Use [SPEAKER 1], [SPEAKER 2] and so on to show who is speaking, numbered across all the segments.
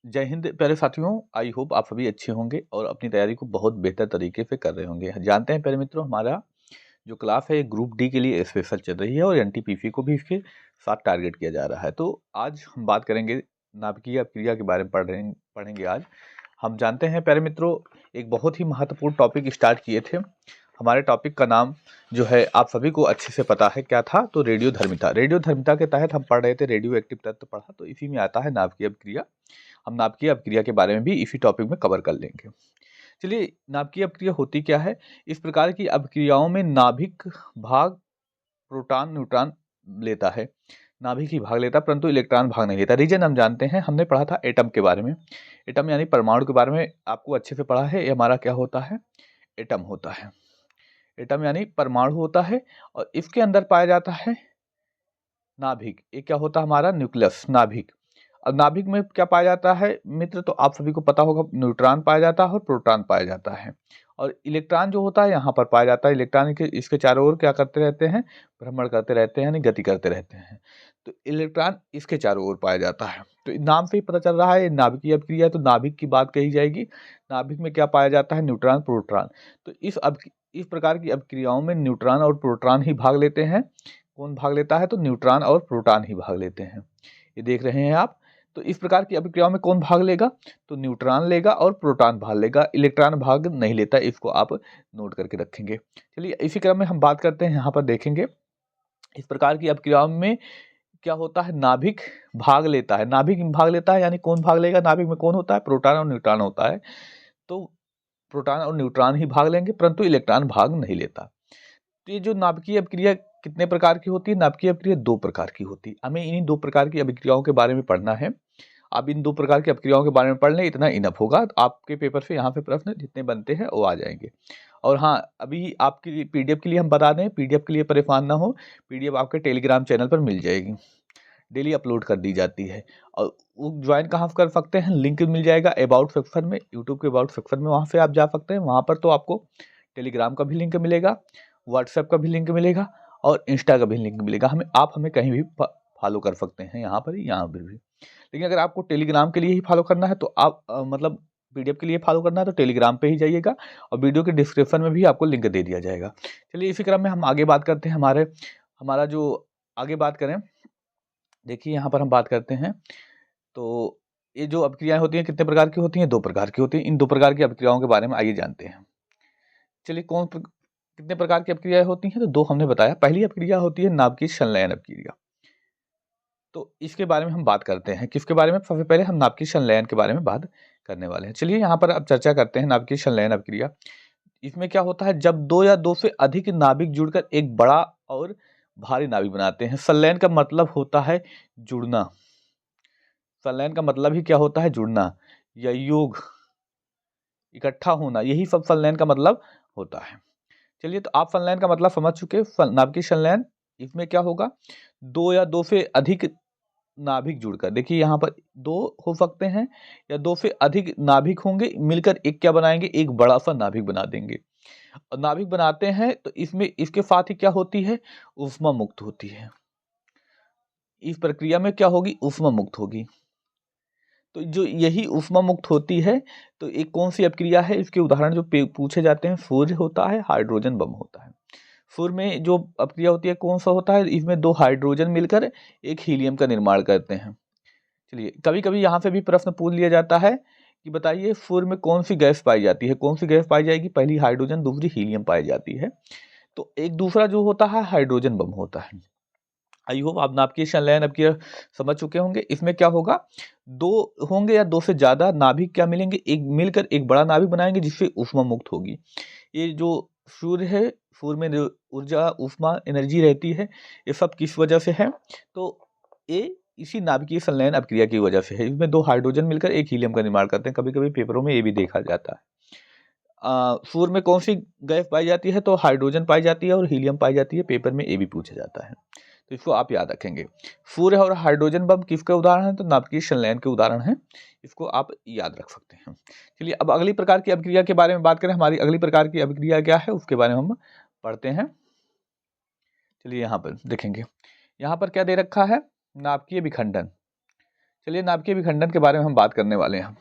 [SPEAKER 1] जय हिंद प्यारे साथियों। आई होप आप सभी अच्छे होंगे और अपनी तैयारी को बहुत बेहतर तरीके से कर रहे होंगे। जानते हैं प्यारे मित्रों, हमारा जो क्लास है ग्रुप डी के लिए स्पेशल चल रही है और एनटीपीसी को भी इसके साथ टारगेट किया जा रहा है। तो आज हम बात करेंगे नाभिकीय क्रिया के बारे में पढ़ेंगे आज। हम जानते हैं प्यारे मित्रों, एक बहुत ही महत्वपूर्ण टॉपिक स्टार्ट किए थे। हमारे टॉपिक का नाम जो है आप सभी को अच्छे से पता है क्या था, तो रेडियोधर्मिता। रेडियोधर्मिता के तहत हम पढ़ रहे थे रेडियो एक्टिव तत्व पढ़ा, तो इसी में आता है नाभिकीय क्रिया। हम नाभिकीय अपक्रिया के बारे में भी इसी टॉपिक में कवर कर लेंगे। चलिए, नाभिकीय अपक्रिया होती क्या है। इस प्रकार की अपक्रियाओं में नाभिक भाग प्रोटॉन न्यूट्रॉन लेता है। नाभिक ही भाग लेता है परंतु इलेक्ट्रॉन भाग नहीं लेता। रीजन हम जानते हैं, हमने पढ़ा था एटम के बारे में। एटम यानी परमाणु के बारे में आपको अच्छे से पढ़ा है। ये हमारा क्या होता है, एटम होता है। एटम यानी परमाणु होता है और इसके अंदर पाया जाता है नाभिक। ये क्या होता है, हमारा न्यूक्लियस, नाभिक। अब नाभिक में क्या पाया जाता है मित्र, तो आप सभी को पता होगा, न्यूट्रॉन पाया जाता है और प्रोटॉन पाया जाता है। और इलेक्ट्रॉन जो होता है यहाँ पर पाया जाता है। इलेक्ट्रॉन इसके चारों ओर क्या करते रहते हैं, भ्रमण करते रहते हैं, यानी गति करते रहते हैं। तो इलेक्ट्रॉन इसके चारों ओर पाया जाता है। तो नाम से ही पता चल रहा है नाभिकीय अपक्रिया है, तो नाभिक की बात कही जाएगी। नाभिक में क्या पाया जाता है, न्यूट्रॉन प्रोटॉन। तो इस प्रकार की अपक्रियाओं में न्यूट्रॉन और प्रोटॉन ही भाग लेते हैं। कौन भाग लेता है, तो न्यूट्रॉन और प्रोटॉन ही भाग लेते हैं। ये देख रहे हैं आप। तो इस प्रकार की अभिक्रियाओं में कौन भाग लेगा, तो न्यूट्रॉन लेगा और प्रोटॉन भाग लेगा, इलेक्ट्रॉन भाग नहीं लेता। इसको आप नोट करके रखेंगे। चलिए, इसी क्रम में हम बात करते हैं, यहाँ पर देखेंगे इस प्रकार की अभिक्रियाओं में क्या होता है, नाभिक भाग लेता है। नाभिक भाग लेता है यानी कौन भाग लेगा, नाभिक में कौन होता है, प्रोटॉन और न्यूट्रॉन होता है। तो प्रोटॉन और न्यूट्रॉन ही भाग लेंगे परंतु इलेक्ट्रॉन भाग नहीं लेता। तो ये जो नाभिकीय अभिक्रिया कितने प्रकार की होती है, नाभिकीय अभिक्रिया दो प्रकार की होती है। हमें इन्हीं दो प्रकार की अभिक्रियाओं के बारे में पढ़ना है। आप इन दो प्रकार की अभिक्रियाओं के बारे में पढ़ लें, इतना इनफ होगा। तो आपके पेपर से यहाँ पे प्रश्न जितने बनते हैं वो आ जाएंगे। और हाँ, अभी आपकी पीडीएफ के लिए हम बता दें, पीडीएफ के लिए परेशान ना हो। पीडीएफ आपके टेलीग्राम चैनल पर मिल जाएगी, डेली अपलोड कर दी जाती है। और वो ज्वाइन कहाँ कर सकते हैं, लिंक मिल जाएगा अबाउट सेक्शन में, यूट्यूब के अबाउट सेक्शन में, वहाँ से आप जा सकते हैं। वहाँ पर तो आपको टेलीग्राम का भी लिंक मिलेगा, व्हाट्सएप का भी लिंक मिलेगा और इंस्टा का भी लिंक मिलेगा। हमें कहीं भी फॉलो कर सकते हैं, यहाँ पर यहाँ पर भी। लेकिन अगर आपको टेलीग्राम के लिए ही फॉलो करना है तो आप मतलब पीडीएफ के लिए फॉलो करना है तो टेलीग्राम पे ही जाइएगा और वीडियो के डिस्क्रिप्शन में भी आपको लिंक दे दिया जाएगा। चलिए, इसी क्रम में हम आगे बात करते हैं। हमारा जो आगे बात करें, देखिए यहाँ पर हम बात करते हैं। तो ये जो अभिक्रियाएं होती हैं कितने प्रकार की होती हैं, दो प्रकार की होती हैं। इन दो प्रकार की अभिक्रियाओं के बारे में आइए जानते हैं। चलिए, कितने प्रकार की अभिक्रियाएं होती हैं, तो दो हमने बताया। पहली अभिक्रिया होती है नाभिकीय संलयन अभिक्रिया। तो इसके बारे में हम बात करते हैं। किसके बारे में, सबसे पहले हम नाभिकीय संलयन के बारे में बात करने वाले हैं। चलिए, यहाँ पर अब चर्चा करते हैं नाभिकीय संलयन अभिक्रिया। इसमें क्या होता है, जब दो या दो से अधिक नाभिक जुड़कर एक बड़ा और भारी नाभिक बनाते हैं। संलयन का मतलब होता है जुड़ना। संलयन का मतलब ही क्या होता है, जुड़ना या योग, इकट्ठा होना, यही सब संलयन का मतलब होता है। चलिए, तो आप संलयन का मतलब समझ चुके। नाभिकीय संलयन, इसमें क्या होगा, दो या दो से अधिक नाभिक जुड़कर, देखिए यहाँ पर दो हो सकते हैं या दो से अधिक नाभिक होंगे, मिलकर एक क्या बनाएंगे, एक बड़ा सा नाभिक बना देंगे। और नाभिक बनाते हैं तो इसमें इसके साथ ही क्या होती है, ऊष्मा मुक्त होती है। इस प्रक्रिया में क्या होगी, ऊष्मा मुक्त होगी। तो जो यही ऊष्मा मुक्त होती है, तो एक कौन सी अपक्रिया है, इसके उदाहरण जो पूछे जाते हैं, सूर्य होता है, हाइड्रोजन बम होता है। सूर्य में जो अपक्रिया होती है कौन सा होता है, इसमें दो हाइड्रोजन मिलकर एक हीलियम का निर्माण करते हैं। चलिए, कभी कभी यहाँ से भी प्रश्न पूछ लिया जाता है कि बताइए सूर्य में कौन सी गैस पाई जाती है, कौन सी गैस पाई जाएगी, पहली हाइड्रोजन, दूसरी हीलियम पाई जाती है। तो एक दूसरा जो होता है हाइड्रोजन बम होता है। आई होप आप नाभिकीय संलयन अब की समझ चुके होंगे। इसमें क्या होगा, दो होंगे या दो से ज्यादा नाभिक क्या मिलेंगे, एक मिलकर एक बड़ा नाभिक बनाएंगे जिससे ऊष्मा मुक्त होगी। ये जो सूर्य है, सूर्य में जो ऊर्जा, ऊष्मा, एनर्जी रहती है, ये सब किस वजह से है, तो ये इसी नाभिकीय संलयन अभिक्रिया की वजह से है। इसमें दो हाइड्रोजन मिलकर एक हीलियम का निर्माण करते हैं। कभी कभी पेपरों में ये भी देखा जाता है। सूर्य में कौन सी गैस पाई जाती है, तो हाइड्रोजन पाई जाती है और हीलियम पाई जाती है। पेपर में ये भी पूछा जाता है, तो इसको आप याद रखेंगे। सूर्य और हाइड्रोजन बम किसके उदाहरण है, तो नाभिकीय संलयन के उदाहरण हैं। इसको आप याद रख सकते हैं। चलिए, अब अगली प्रकार की अभिक्रिया के बारे में बात करें। हमारी अगली प्रकार की अभिक्रिया क्या है, उसके बारे में हम पढ़ते हैं। चलिए, यहाँ पर देखेंगे, यहाँ पर क्या दे रखा है, नाभिकीय विखंडन। चलिए नाभिकीय विखंडन के बारे में हम बात करने वाले हैं।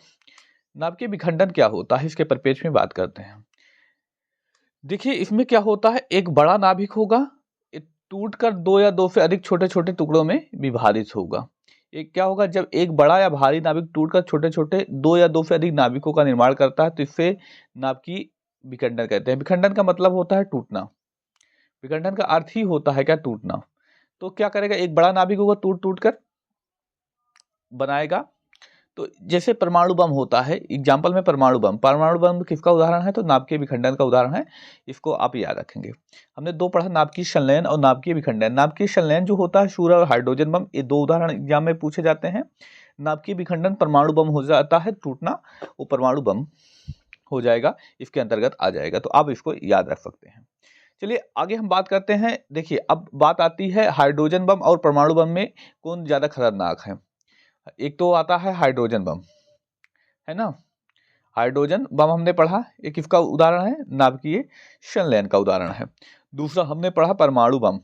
[SPEAKER 1] नाभिकीय विखंडन क्या होता है, इसके परिपेक्ष में बात करते हैं। देखिए इसमें क्या होता है, एक बड़ा नाभिक होगा, ये टूटकर दो या दो से अधिक छोटे छोटे टुकड़ों में विभाजित होगा। एक क्या होगा, जब एक बड़ा या भारी नाभिक टूटकर छोटे छोटे दो या दो से अधिक नाभिकों का निर्माण करता है तो इससे नाभिकीय विखंडन कहते हैं। विखंडन का मतलब होता है टूटना, विखंडन का अर्थ ही होता है क्या, टूटना। तो क्या करेगा, एक बड़ा नाभिक होगा, टूट टूट कर बनाएगा। तो जैसे परमाणु बम होता है, एग्जाम्पल में परमाणु बम किसका उदाहरण है, तो नाभिकीय विखंडन का उदाहरण है। इसको आप याद रखेंगे। हमने दो पढ़ा, नाभिकीय संलयन और नाभिकीय विखंडन। नाभिकीय संलयन जो होता है सूर्य और हाइड्रोजन बम, ये दो उदाहरण एग्जाम में पूछे जाते हैं। नाभिकीय विखंडन परमाणु बम हो जाता है, टूटना, वो परमाणु बम हो जाएगा, इसके अंतर्गत आ जाएगा। तो आप इसको याद रख सकते हैं। चलिए आगे हम बात करते हैं। देखिए अब बात आती है हाइड्रोजन बम और परमाणु बम में कौन ज्यादा खतरनाक है। एक तो आता है हाइड्रोजन बम, है ना। हाइड्रोजन बम हमने पढ़ा, एक किसका उदाहरण है, नाभिकीय संलयन का उदाहरण है। दूसरा हमने पढ़ा परमाणु बम।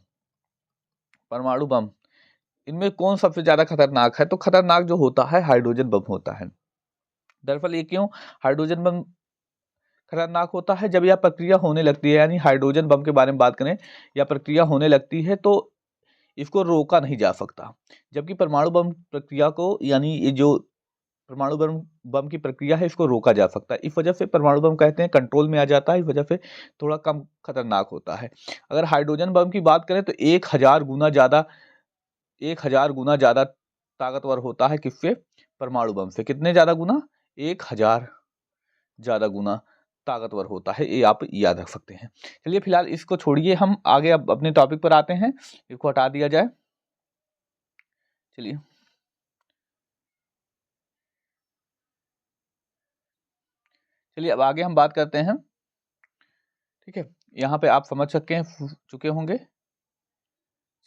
[SPEAKER 1] परमाणु बम, इनमें कौन सबसे ज्यादा खतरनाक है, तो खतरनाक जो होता है हाइड्रोजन बम होता है। दरअसल ये क्यों हाइड्रोजन बम खतरनाक होता है, जब यह प्रक्रिया होने लगती है, यानी हाइड्रोजन बम के बारे में बात करें, या प्रक्रिया होने लगती है तो इसको रोका नहीं जा सकता। जबकि परमाणु बम प्रक्रिया को, यानी ये जो परमाणु बम की प्रक्रिया है, इसको रोका जा सकता है। इस वजह से परमाणु बम कहते हैं कंट्रोल में आ जाता है, इस वजह से थोड़ा कम खतरनाक होता है। अगर हाइड्रोजन बम की बात करें तो 1000 गुना ज्यादा, 1000 गुना ज्यादा ताकतवर होता है किससे, परमाणु बम से। कितने ज्यादा गुना, 1000 ज्यादा गुना ताकतवर होता है, ये आप याद रख सकते हैं। चलिए फिलहाल इसको छोड़िए, हम आगे अब अपने टॉपिक पर आते हैं। इसको हटा दिया जाए। चलिए अब आगे हम बात करते हैं। ठीक है, यहाँ पे आप समझ चुके होंगे।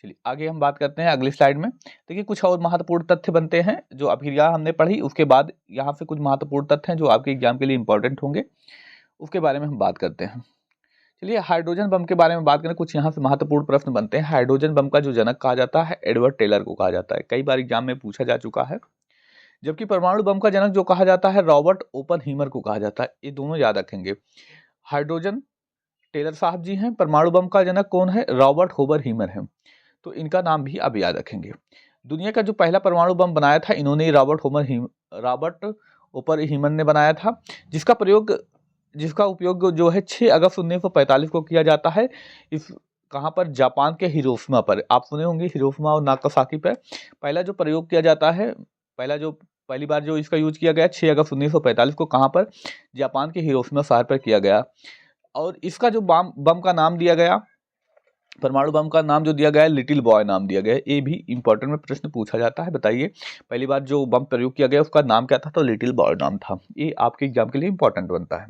[SPEAKER 1] चलिए आगे हम बात करते हैं अगली स्लाइड में। देखिए कुछ और महत्वपूर्ण तथ्य बनते हैं जो अभिक्रिया हमने पढ़ी, उसके बाद यहाँ से कुछ महत्वपूर्ण तथ्य हैं जो आपके एग्जाम के लिए इंपॉर्टेंट होंगे, उसके बारे में हम बात करते हैं। चलिए हाइड्रोजन बम के बारे में बात करें, कुछ यहाँ से महत्वपूर्ण प्रश्न बनते हैं। हाइड्रोजन बम का जो जनक कहा जाता है, एडवर्ड टेलर को कहा जाता है, कई बार एग्जाम में पूछा जा चुका है। जबकि परमाणु बम का जनक जो कहा जाता है, रॉबर्ट ओपनहीमर को कहा जाता है। ये दोनों याद रखेंगे। हाइड्रोजन टेलर साहब जी हैं, परमाणु बम का जनक कौन है, रॉबर्ट ओपनहीमर है। तो इनका नाम भी आप याद रखेंगे। दुनिया का जो पहला परमाणु बम बनाया था, इन्होंने रॉबर्ट ओपनहीमर ने बनाया था, जिसका उपयोग जो है 6 अगस्त 1945 को किया जाता है। इस कहाँ पर, जापान के हिरोशिमा पर। आप सुने होंगे हिरोशिमा और नागासाकी पर पहला जो प्रयोग किया जाता है, पहली बार जो इसका यूज किया गया 6 अगस्त 1945 को, कहाँ पर, जापान के हिरोशिमा शहर पर किया गया। और इसका जो बम का नाम दिया गया, परमाणु बम का नाम जो दिया गया है, लिटिल बॉय नाम दिया गया है। ये भी इंपॉर्टेंट में प्रश्न पूछा जाता है। बताइए पहली बार जो बम प्रयोग किया गया उसका नाम क्या था, तो लिटिल बॉय नाम था। ये आपके एग्जाम के लिए इंपॉर्टेंट बनता है।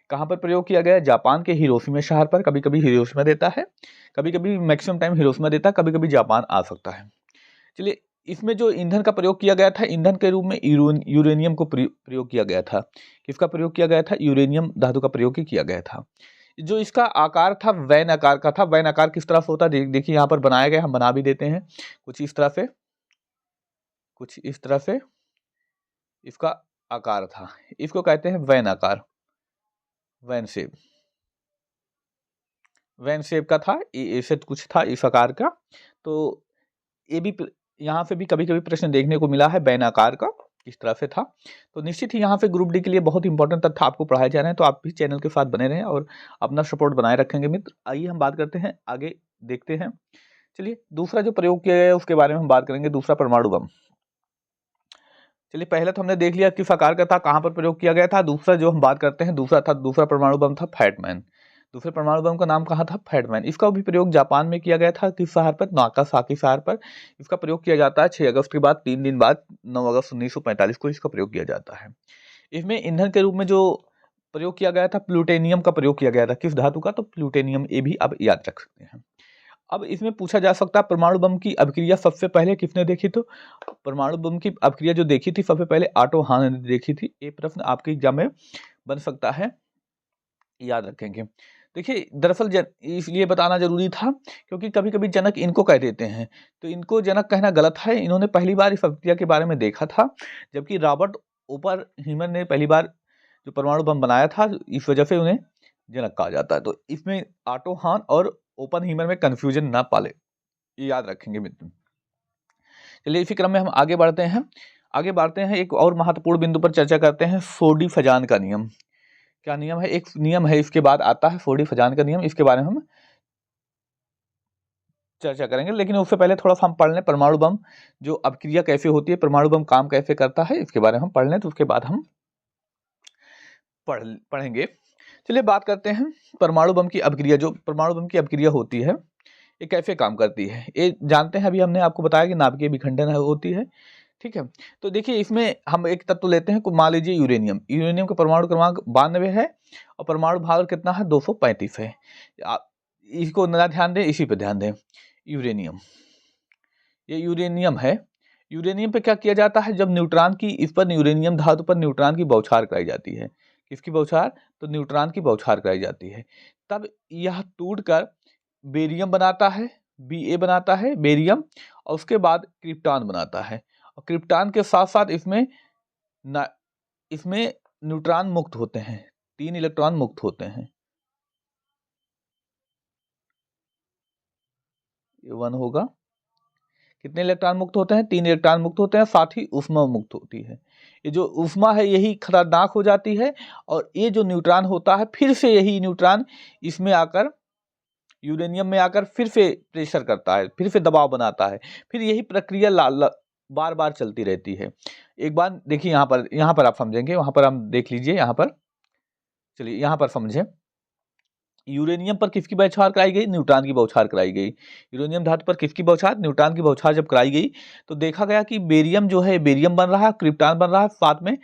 [SPEAKER 1] कहाँ पर प्रयोग किया गया, जापान के हिरोशिमा शहर पर। कभी कभी हिरोशिमा देता है, कभी कभी मैक्सिमम टाइम हिरोशिमा देता है, कभी कभी जापान आ सकता है। चलिए इसमें जो ईंधन का प्रयोग किया गया था, ईंधन के रूप में यूरेनियम को प्रयोग किया गया था। किसका प्रयोग किया गया था, यूरेनियम धातु का प्रयोग किया गया था। जो इसका आकार था, वैन आकार का था। वैन आकार किस तरह से होता है, देखिए यहाँ पर बनाया गया, हम बना भी देते हैं। कुछ इस तरह से इसका आकार था। इसको कहते हैं वैन आकार, वैन शेप का था, ऐसे कुछ था इस आकार का। तो ये भी यहाँ से भी कभी कभी प्रश्न देखने को मिला है, वैन आकार का किस तरह से था। तो निश्चित ही यहाँ पे ग्रुप डी के लिए बहुत इंपॉर्टेंट तथ्य आपको पढ़ाए जा रहे हैं, तो आप भी चैनल के साथ बने रहें और अपना सपोर्ट बनाए रखेंगे मित्र। आइए हम बात करते हैं, आगे देखते हैं। चलिए दूसरा जो प्रयोग किया गया है उसके बारे में हम बात करेंगे, दूसरा परमाणु बम। चलिए पहले तो हमने देख लिया किस आकार का था, कहाँ पर प्रयोग किया गया था। दूसरा जो हम बात करते हैं, दूसरा परमाणु बम था फैटमैन। दूसरे परमाणु बम का नाम कहाँ था, फैटमैन। इसका भी प्रयोग जापान में किया गया था, किस शहर पर, नागासाकी शहर पर। इसका प्रयोग किया जाता है 6 अगस्त के बाद 3 दिन बाद 9 अगस्त 1945 को इसका प्रयोग किया जाता है। इसमें ईंधन के रूप में जो प्रयोग किया गया था, प्लूटोनियम का प्रयोग किया गया था। किस धातु का, तो प्लूटोनियम। ये भी आप याद रख सकते हैं। अब इसमें पूछा जा सकता है परमाणु बम की अभिक्रिया सबसे पहले किसने देखी, तो परमाणु बम की अभिक्रिया जो देखी थी सबसे पहले ऑटो हान ने देखी थी। ये प्रश्न आपके एग्जाम में बन सकता है, याद रखेंगे। देखिए दरअसल इसलिए बताना जरूरी था क्योंकि कभी कभी जनक इनको कह देते हैं, तो इनको जनक कहना गलत है। इन्होंने पहली बार इस अभिक्रिया के बारे में देखा था, जबकि रॉबर्ट ओपनहीमर ने पहली बार जो परमाणु बम बनाया था, इस वजह से उन्हें जनक कहा जाता है। तो इसमें ऑटो हान और ओपनहीमर में कंफ्यूजन ना पाले, ये याद रखेंगे मित्र। चलिए इसी क्रम में हम आगे बढ़ते हैं एक और महत्वपूर्ण बिंदु पर चर्चा करते हैं, फोर्डी-फजान का नियम। क्या नियम है? एक नियम है, इसके बाद आता है फोर्डी-फजान का नियम। इसके बारे में हम चर्चा करेंगे, लेकिन उससे पहले थोड़ा सा हम पढ़ लें परमाणु बम जो अपक्रिया कैसे होती है, परमाणु बम काम कैसे करता है, इसके बारे में हम पढ़ लें, तो उसके बाद हम पढ़ेंगे। चलिए बात करते हैं परमाणु बम की अपक्रिया। जो परमाणु बम की अपक्रिया होती है ये कैसे काम करती है, ये जानते हैं। अभी हमने आपको बताया कि नाभिकीय विखंडन होती है, ठीक है। तो देखिए इसमें हम एक तत्व लेते हैं, मान लीजिए यूरेनियम का परमाणु क्रमांक 92 है और परमाणु भार कितना है, 235 है। इसको ना ध्यान दें, इसी पे ध्यान दें। यूरेनियम, ये यूरेनियम है। यूरेनियम पे क्या किया जाता है, जब न्यूट्रॉन की इस पर यूरेनियम धातु पर न्यूट्रॉन की बौछार कराई जाती है। किसकी बौछार? तो न्यूट्रॉन की बौछार कराई जाती है। तब यह टूटकर बेरियम बनाता है, Ba बनाता है बेरियम, और उसके बाद क्रिप्टॉन बनाता है। और क्रिप्टॉन के साथ साथ इसमें न्यूट्रॉन मुक्त होते हैं, 3 इलेक्ट्रॉन मुक्त होते हैं। ये 1 होगा। कितने इलेक्ट्रॉन मुक्त होते हैं? 3 इलेक्ट्रॉन मुक्त होते हैं, साथ ही ऊष्मा मुक्त होती है। ये जो ऊष्मा है यही खतरनाक हो जाती है, और ये जो न्यूट्रॉन होता है फिर से यही न्यूट्रॉन इसमें आकर, यूरेनियम में आकर फिर से प्रेशर करता है, फिर से दबाव बनाता है। फिर यही प्रक्रिया बार बार चलती रहती है। एक बार देखिए यहाँ पर आप समझेंगे, वहां पर हम देख लीजिए। यहाँ पर चलिए यहाँ पर समझें। यूरेनियम पर किसकी बौछार कराई गई? न्यूट्रॉन की बौछार कराई गई। यूरेनियम धातु पर किसकी बौछार? न्यूट्रॉन की बौछार जब कराई गई तो देखा गया कि बेरियम जो है बेरियम बन रहा है, क्रिप्टॉन बन रहा है, साथ में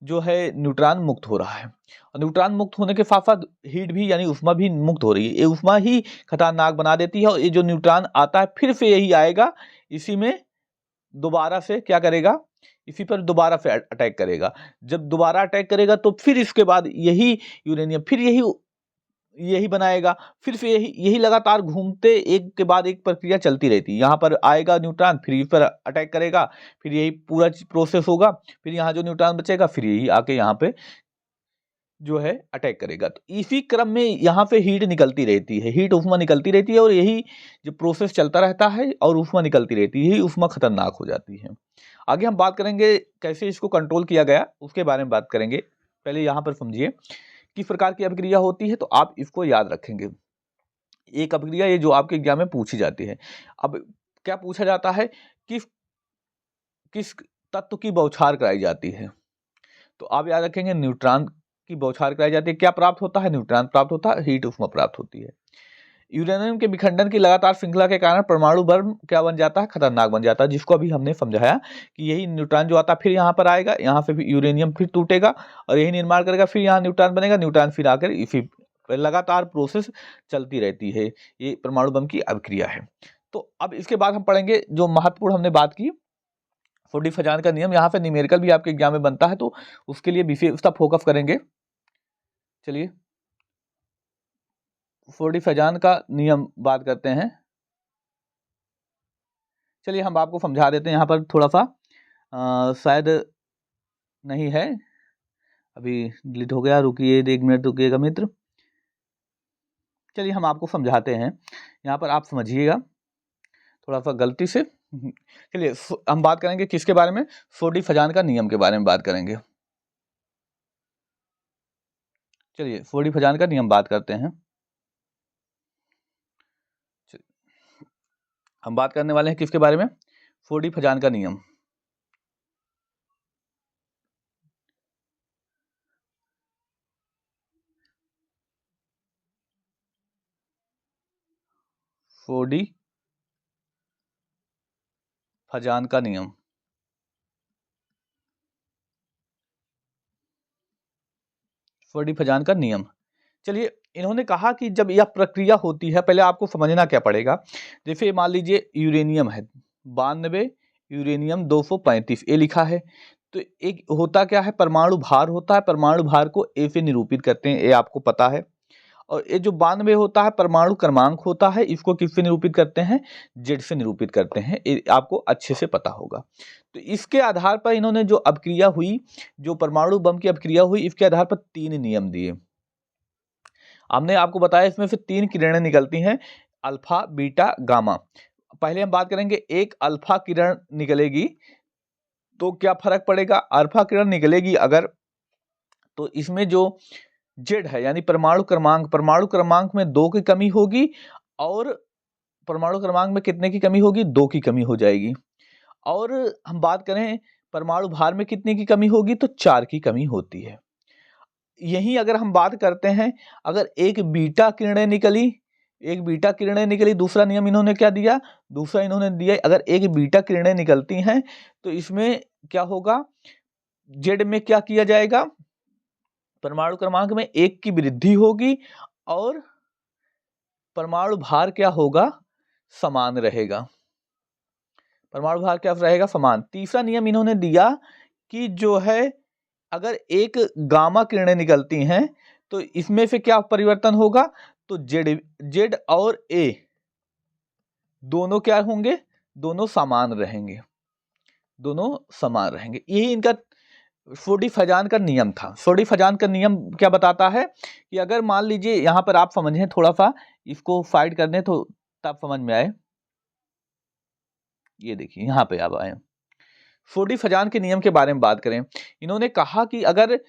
[SPEAKER 1] जो है न्यूट्रॉन मुक्त हो रहा है। और न्यूट्रॉन मुक्त होने के साथ साथ हीट भी यानी ऊष्मा भी मुक्त हो रही है। ये ऊष्मा ही खतरनाक बना देती है, और ये जो न्यूट्रॉन आता है फिर से यही आएगा, इसी में दोबारा से क्या करेगा, इसी पर दोबारा से अटैक करेगा। जब दोबारा अटैक करेगा तो फिर इसके बाद यही यूरेनियम फिर यही बनाएगा, फिर से यही लगातार घूमते एक के बाद एक प्रक्रिया चलती रहती है। यहाँ पर आएगा न्यूट्रॉन, फिर इस पर अटैक करेगा, फिर यही पूरा प्रोसेस होगा, फिर यहाँ जो न्यूट्रॉन बचेगा फिर यही आके यहाँ पे जो है अटैक करेगा। तो इसी क्रम में यहाँ पे हीट निकलती रहती है, हीट ऊष्मा निकलती रहती है, और यही जो प्रोसेस चलता रहता है और ऊष्मा निकलती रहती है, यही ऊष्मा खतरनाक हो जाती है। आगे हम बात करेंगे कैसे इसको कंट्रोल किया गया, उसके बारे में बात करेंगे। पहले यहाँ पर समझिए किस प्रकार की अभिक्रिया होती है, तो आप इसको याद रखेंगे। एक अभिक्रिया ये जो आपके एग्जाम में पूछी जाती है। अब क्या पूछा जाता है, किस तत्व की बौछार कराई जाती है, तो आप याद रखेंगे न्यूट्रॉन की बौछार कराई जाती है। क्या प्राप्त होता है? न्यूट्रॉन प्राप्त होता है, हीट ऊष्मा प्राप्त होती है। यूरेनियम के विखंडन की लगातार श्रृंखला के कारण परमाणु बम क्या बन जाता है? खतरनाक बन जाता है, जिसको अभी हमने समझाया कि यही न्यूट्रॉन जो आता है फिर यहाँ पर आएगा, यहाँ से भी यूरेनियम फिर टूटेगा और यही निर्माण करेगा, फिर यहाँ न्यूट्रॉन बनेगा, न्यूट्रॉन फिर आकर इसी लगातार प्रोसेस चलती रहती है। ये परमाणु बम की अभिक्रिया है। तो अब इसके बाद हम पढ़ेंगे जो महत्वपूर्ण हमने बात की, फोर्डी-फजान का नियम। यहाँ पे न्यूमेरिकल भी आपके एग्जाम में बनता है, तो उसके लिए विशेषता फोकस करेंगे। चलिए फोर्डी-फजान का नियम बात करते हैं। चलिए हम आपको समझा देते हैं। यहाँ पर थोड़ा सा शायद नहीं है, अभी डिलीट हो गया, रुकिए 1 मिनट रुकिएगा मित्र। चलिए हम आपको समझाते हैं, यहाँ पर आप समझिएगा थोड़ा सा गलती से। चलिए हम बात करेंगे किसके बारे में? फोर्डी-फजान का नियम के बारे में बात करेंगे। चलिए फोर्डी-फजान का नियम बात करते हैं। हम बात करने वाले हैं किसके बारे में? फोर्डी-फजान का नियम। फोर्डी-फजान का नियम। फोर्डी-फजान का नियम। चलिए इन्होंने कहा कि जब यह प्रक्रिया होती है, पहले आपको समझना क्या पड़ेगा। जैसे मान लीजिए यूरेनियम है 92, यूरेनियम 235, ये लिखा है। तो एक होता क्या है, परमाणु भार होता है, परमाणु भार को ए से निरूपित करते हैं, ये आपको पता है। और ये जो 92 होता है परमाणु क्रमांक होता है, इसको किससे निरूपित करते हैं? जेड से निरूपित करते हैं, ये आपको अच्छे से पता होगा। तो इसके आधार पर इन्होंने जो अपक्रिया हुई, जो परमाणु बम की अपक्रिया हुई, इसके आधार पर 3 नियम दिए। हमने आपको बताया इसमें से 3 किरणें निकलती हैं, अल्फा, बीटा, गामा। पहले हम बात करेंगे, एक अल्फा किरण निकलेगी तो क्या फर्क पड़ेगा? अल्फा किरण निकलेगी अगर, तो इसमें जो जेड है यानी परमाणु क्रमांक में 2 की कमी होगी, और परमाणु क्रमांक में कितने की कमी होगी? 2 की कमी हो जाएगी। और हम बात करें परमाणु भार में कितने की कमी होगी? तो 4 की कमी होती है। यही अगर हम बात करते हैं, अगर एक बीटा किरणें निकली, दूसरा नियम इन्होंने क्या दिया? दूसरा इन्होंने दिया, अगर एक बीटा किरणें निकलती हैं तो इसमें क्या होगा? जेड में क्या किया जाएगा? परमाणु क्रमांक में 1 की वृद्धि होगी और परमाणु भार क्या होगा? समान रहेगा। परमाणु भार क्या रहेगा? समान। तीसरा नियम इन्होंने दिया कि जो है, अगर एक गामा किरणें निकलती हैं तो इसमें से क्या परिवर्तन होगा? तो जेड और ए दोनों क्या होंगे? दोनों समान रहेंगे, यही इनका फोर्डी-फजान का नियम था। फोर्डी-फजान का नियम क्या बताता है कि अगर मान लीजिए, यहां पर आप समझें, थोड़ा सा इसको फाइट कर दें तो तब समझ में आए। ये देखिए यहां पे आप आए, फोर्डी-फजान के नियम के बारे में बात करें। इन्होंने कहा कि अगर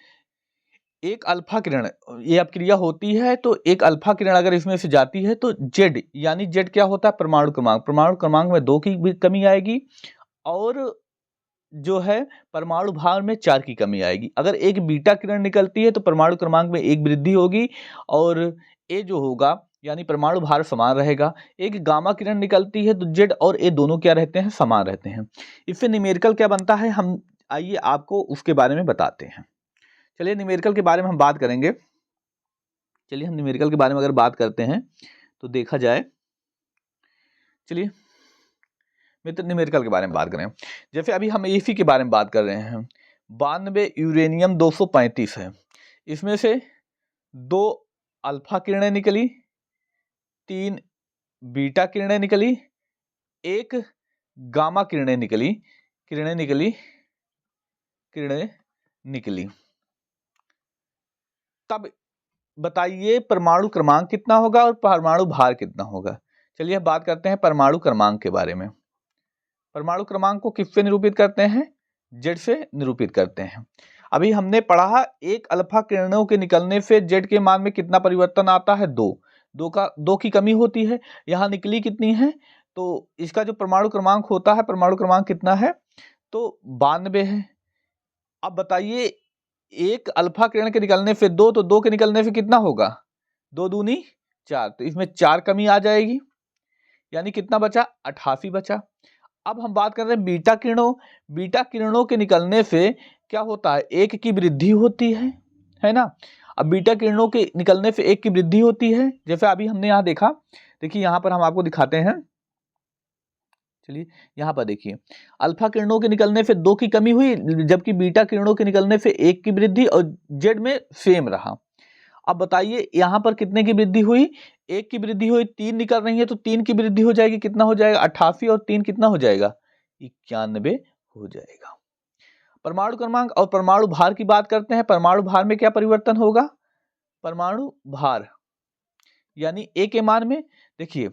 [SPEAKER 1] एक अल्फा किरण, ये अपक्रिया होती है, तो एक अल्फा किरण अगर इसमें से जाती है तो जेड, यानी जेड क्या होता है? परमाणु क्रमांक में 2 की भी कमी आएगी, और जो है परमाणु भार में 4 की कमी आएगी। अगर एक बीटा किरण निकलती है तो परमाणु क्रमांक में 1 वृद्धि होगी, और ए जो होगा यानी परमाणु भार समान रहेगा। एक गामा किरण निकलती है तो जेड और ए दोनों क्या रहते हैं? समान रहते हैं। इससे न्यूमेरिकल क्या बनता है, हम आइए आपको उसके बारे में बताते हैं। चलिए न्यूमेरिकल के बारे में हम बात करेंगे। चलिए हम न्यूमेरिकल के बारे में अगर बात करते हैं तो देखा जाए, चलिए मित्र न्यूमेरिकल के बारे में बात करें। जैसे अभी हम एफी के बारे में बात कर रहे हैं, 92 यूरेनियम 235 है, इसमें से 2 अल्फा किरणें निकली, 3 बीटा किरणें निकली, 1 गामा किरणें निकली। तब बताइए परमाणु क्रमांक कितना होगा और परमाणु भार कितना होगा? चलिए बात करते हैं परमाणु क्रमांक के बारे में। परमाणु क्रमांक को किससे निरूपित करते हैं? जेड से निरूपित करते हैं। अभी हमने पढ़ा, एक अल्फा किरणों के निकलने से जेड के मान में कितना परिवर्तन आता है? 2 की कमी होती है। यहाँ निकली कितनी है? तो इसका जो परमाणु क्रमांक होता है, परमाणु क्रमांक कितना है? तो 92 है। अब बताइए, एक अल्फा किरण के निकलने से 2, तो 2 के निकलने से कितना होगा? 2 दूनी 4, तो इसमें 4 कमी आ जाएगी, यानी कितना बचा? 88 बचा। अब हम बात कर रहे हैं बीटा किरणों के निकलने से क्या होता है? 1 की वृद्धि होती है ना। अब बीटा किरणों के निकलने से 1 की वृद्धि होती है, जैसे अभी हमने यहाँ देखा। देखिए यहाँ पर हम आपको दिखाते हैं, चलिए यहाँ पर देखिए, अल्फा किरणों के निकलने से 2 की कमी हुई, जबकि बीटा किरणों के निकलने से 1 की वृद्धि, और जेड में सेम रहा। अब बताइए यहाँ पर कितने की वृद्धि हुई? 1 की वृद्धि हुई, 3 निकल रही है तो 3 की वृद्धि हो जाएगी, कितना हो जाएगा? 88, और 3 कितना हो जाएगा? 91 हो जाएगा। परमाणु क्रमांक और परमाणु भार की बात करते हैं। परमाणु भार में क्या परिवर्तन होगा? परमाणु भार यानी ए के मान में, देखिए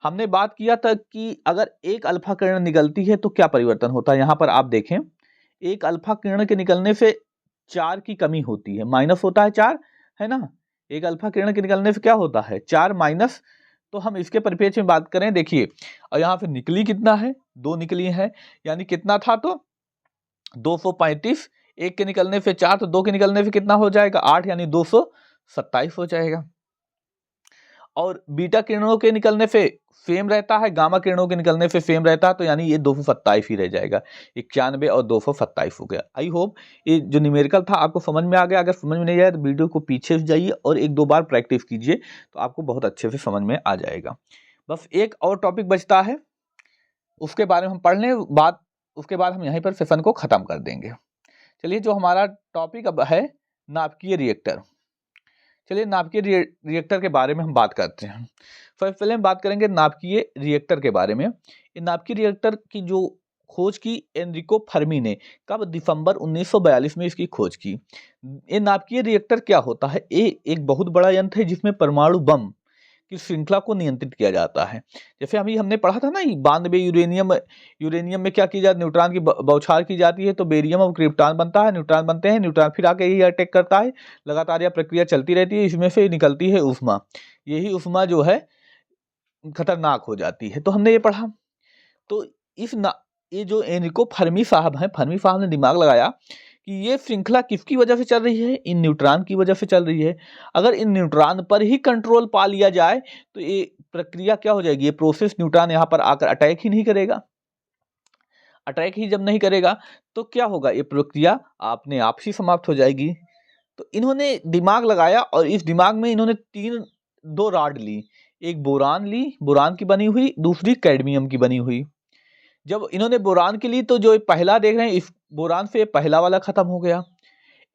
[SPEAKER 1] हमने बात किया था कि अगर एक अल्फा किरण निकलती है तो क्या परिवर्तन होता है। यहाँ पर आप देखें, एक अल्फा किरण के निकलने से 4 की कमी होती है, माइनस होता है 4, है ना। एक अल्फा किरण के निकलने से क्या होता है? 4 माइनस। तो हम इसके परिप्रेक्ष्य में बात करें, देखिए, और यहाँ पे निकली कितना है? 2 निकली है, यानी कितना था? तो 235। 1 के निकलने से 4, तो 2 के निकलने से कितना हो जाएगा? 8, यानी 227 हो जाएगा। और बीटा किरणों के निकलने से सेम रहता है, गामा किरणों के निकलने से सेम रहता है, तो यानी ये 227 ही रह जाएगा। 91 और 227 हो गया। आई होप ये जो न्यूमेरिकल था आपको समझ में आ गया। अगर समझ में नहीं आया तो वीडियो को पीछे से जाइए और 1-2 बार प्रैक्टिस कीजिए, तो आपको बहुत अच्छे से समझ में आ जाएगा। बस एक और टॉपिक बचता है, उसके बारे में हम पढ़ लें, उसके बाद हम यहीं पर सेशन को खत्म कर देंगे। चलिए, जो हमारा टॉपिक अब है नाभिकीय रिएक्टर। चलिए नाभिकीय रिएक्टर के बारे में हम बात करते हैं। पहले हम बात करेंगे नाभिकीय रिएक्टर के बारे में। ये नाभिकीय रिएक्टर की जो खोज की एनरिको फर्मी ने, कब? दिसंबर 1942 में इसकी खोज की। ये नाभिकीय रिएक्टर क्या होता है? ये एक बहुत बड़ा यंत्र है जिसमें परमाणु बम की श्रृंखला को नियंत्रित किया जाता है। जैसे अभी हमने पढ़ा था ना, 92 यूरेनियम में क्या की जाती है? न्यूट्रॉन की बौछार की जाती है तो बेरियम और क्रिप्टॉन बनता है, न्यूट्रॉन बनते हैं, न्यूट्रॉन फिर आके यही अटैक करता है, लगातार यह प्रक्रिया चलती रहती है, इसमें से निकलती है ऊष्मा। यही ऊष्मा जो है खतरनाक हो जाती है, तो हमने ये पढ़ा। तो ये जो एनरिको फर्मी साहब हैं, फर्मी साहब ने दिमाग लगाया कि ये श्रृंखला किसकी वजह से चल रही है? इन न्यूट्रॉन की वजह से चल रही है। अगर इन न्यूट्रॉन पर ही कंट्रोल पा लिया जाए तो ये प्रक्रिया क्या हो जाएगी? ये प्रोसेस न्यूट्रॉन यहाँ पर आकर अटैक ही नहीं करेगा। अटैक ही जब नहीं करेगा तो क्या होगा? ये प्रक्रिया अपने आप ही समाप्त हो जाएगी। तो इन्होंने दिमाग लगाया और इस दिमाग में इन्होंने दो रॉड ली। एक बोरान ली, बोरान की बनी हुई, दूसरी कैडमियम की बनी हुई। जब इन्होंने बोरान की ली तो जो पहला देख रहे हैं, इस बोरान से पहला वाला खत्म हो गया।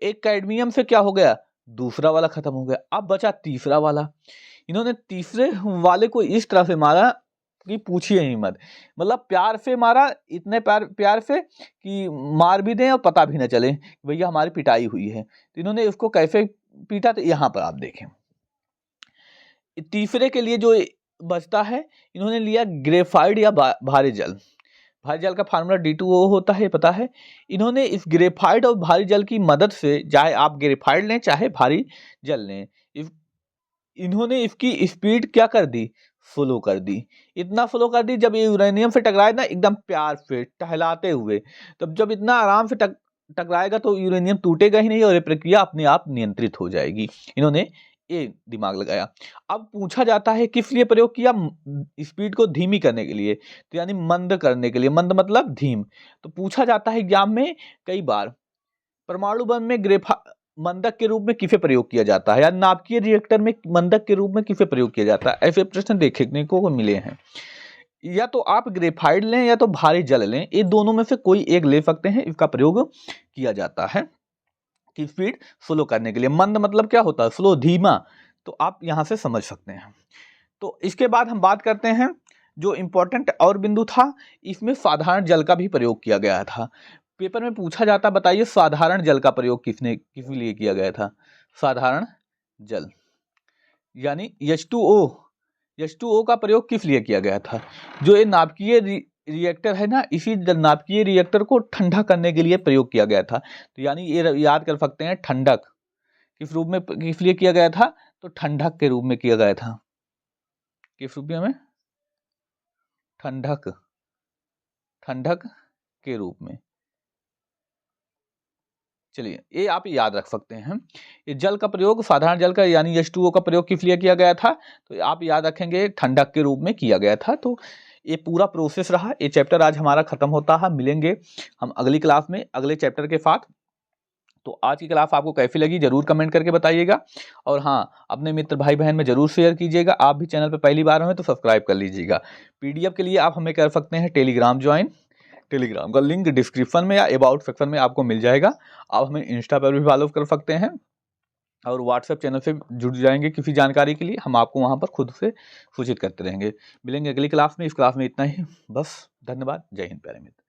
[SPEAKER 1] एक कैडमियम से क्या हो गया? दूसरा वाला खत्म हो गया। अब बचा तीसरा वाला। इन्होंने तीसरे वाले को इस तरह से मारा कि पूछिए ही मत। मतलब प्यार से मारा, इतने प्यार से कि मार भी दें और पता भी न चले भैया हमारी पिटाई हुई है। तो इन्होंने उसको कैसे पीटा? तो यहाँ पर आप देखें, तीसरे के लिए जो बचता है, इन्होंने लिया ग्रेफाइट या भारी जल। भारी जल का फार्मूला D2O होता है, पता है। इन्होंने इस ग्रेफाइट और भारी जल की मदद से, चाहे आप ग्रेफाइट लें चाहे भारी जल लें, इन्होंने इसकी स्पीड क्या कर दी? स्लो कर दी। इतना स्लो कर दी, जब ये यूरेनियम से टकराए ना एकदम प्यार से टहलाते हुए, तब जब इतना आराम से टकराएगा तो यूरेनियम टूटेगा ही नहीं और ये प्रक्रिया अपने आप नियंत्रित हो जाएगी। इन्होंने ये दिमाग लगाया। अब पूछा जाता है किस लिए प्रयोग किया? स्पीड को धीमी करने के लिए, तो यानी मंद करने के लिए। मंद मतलब धीम। तो पूछा जाता है एग्जाम में कई बार, परमाणु बम में मंदक के रूप में किसे प्रयोग किया जाता है, या नाभिकीय रिएक्टर में मंदक के रूप में किसे प्रयोग किया जाता है? ऐसे प्रश्न देखने को मिले हैं। या तो आप ग्रेफाइट लें या तो भारी जल लें, ये दोनों में से कोई एक ले सकते हैं। इसका प्रयोग किया जाता है कि स्पीड स्लो करने के लिए। मंद मतलब क्या होता है? स्लो, धीमा। तो आप यहां से समझ सकते हैं। तो इसके बाद हम बात करते हैं जो इंपॉर्टेंट और बिंदु था, इसमें साधारण जल का भी प्रयोग किया गया था। पेपर में पूछा जाता, बताइए साधारण जल का प्रयोग किस लिए किया गया था? साधारण जल यानी H2O का प्रयोग किस लिए किया गया था? जो ये नाभिकीय रिएक्टर है ना, इसी नाभिकीय रिएक्टर को ठंडा करने के लिए प्रयोग किया गया था। तो यानी ये याद कर सकते हैं, ठंडक किस रूप में, किस लिए किया गया था? तो ठंडक के रूप में किया गया था। किस रूप में? ठंडक के रूप में। चलिए ये आप याद रख सकते हैं। ये जल का प्रयोग, साधारण जल का यानी H2O का प्रयोग किस लिए किया गया था? तो आप याद रखेंगे ठंडक के रूप में किया गया था। तो ये पूरा प्रोसेस रहा। ये चैप्टर आज हमारा खत्म होता है। मिलेंगे हम अगली क्लास में अगले चैप्टर के साथ। तो आज की क्लास आपको कैसी लगी जरूर कमेंट करके बताइएगा। और हाँ, अपने मित्र भाई बहन में जरूर शेयर कीजिएगा। आप भी चैनल पर पहली बार हैं तो सब्सक्राइब कर लीजिएगा। PDF के लिए आप हमें कर सकते हैं टेलीग्राम ज्वाइन। टेलीग्राम का लिंक डिस्क्रिप्शन में या अबाउट सेक्शन में आपको मिल जाएगा। आप हमें इंस्टा पर भी फॉलो कर सकते हैं और व्हाट्सएप चैनल से जुड़ जाएंगे किसी जानकारी के लिए। हम आपको वहां पर खुद से सूचित करते रहेंगे। मिलेंगे अगली क्लास में। इस क्लास में इतना ही बस। धन्यवाद। जय हिंद प्यारे मित्र।